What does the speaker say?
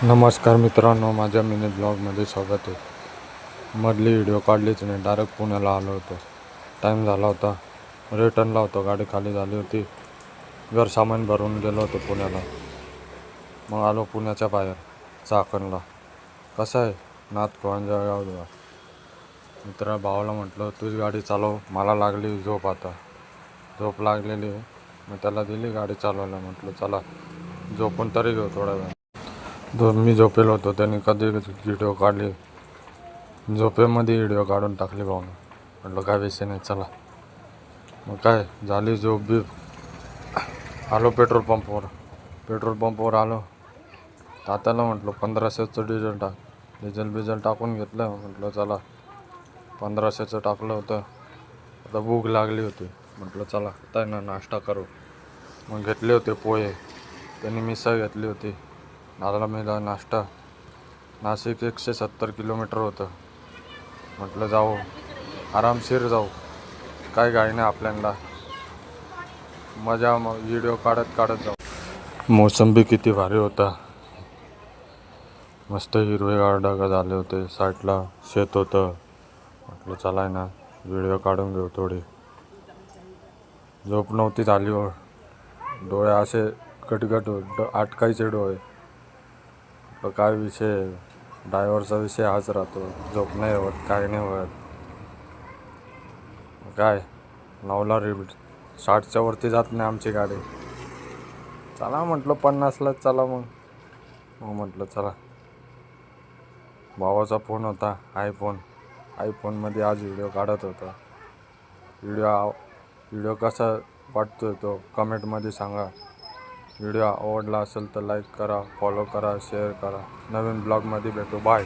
नमस्कार मित्रांनो, माझ्या मिनी ब्लॉगमध्ये स्वागत आहे। मधली व्हिडिओ काढलीच नाही, डायरेक्ट पुण्याला आलो होतो। टाईम झाला होता, रिटर्नला होतो, गाडी खाली झाली होती, घर सामान भरून गेलो होतो पुण्याला। मग आलो पुण्याच्या बाहेर चाकणला। कसं आहे नाथ जळगाव मित्रा भावाला म्हटलं तूच गाडी चालव, मला लागली झोप, आता झोप लागलेली आहे। मग त्याला दिली गाडी चालवायला, म्हटलं चला झोपून तरी घेऊ थोडा वेळ। मी झोपेलो होतो, त्यांनी कधी व्हिडिओ काढली, झोपेमध्ये व्हिडिओ काढून टाकली भाऊनं। म्हटलं काय विषय नाही, चला। मग काय झाली झोप बी। आलो पेट्रोल पंपवर आलो। तात्याला म्हटलं 1500चं डिझेल टाक, डिझेल टाकून घेतलं। म्हटलं चला 1500चं टाकलं होतं, आता भूक लागली होती, म्हटलं चला आता ना नाश्ता करू। मग घेतले होते पोहे, त्यांनी मिसळ घेतली होती, दादाला मिळाला नाश्ता। नाशिक 170 किलोमीटर होतं, म्हटलं जाऊ आरामशीर जाऊ, काय घाई नाही आपल्याला, मजा व्हिडिओ काढत जाऊ। मोसंबी किती भारी होता, मस्त हिरवेगार ढग झाले होते, साईडला शेत होतं। म्हटलं चला ना व्हिडिओ काढून घेऊ थोडी। झोप नव्हती झाली हो, डोळे असे गटगट अटकायचे डोळे। काय विषय, ड्रायव्हरचा विषय हाच राहतो, झोप नाही होत, काय नाही होत। काय 9ला 60च्या वरती जात नाही आमची गाडी। चला म्हटलं 50ला चला। मग म्हटलं चला। भावाचा फोन होता, आयफोनमध्ये आज व्हिडिओ काढत होता। व्हिडिओ कसा वाटतोय तो कमेंटमध्ये सांगा। व्हिडिओ आवडला असेल तर लाईक करा, फॉलो करा, शेअर करा। नवीन ब्लॉगमध्ये भेटू, बाय।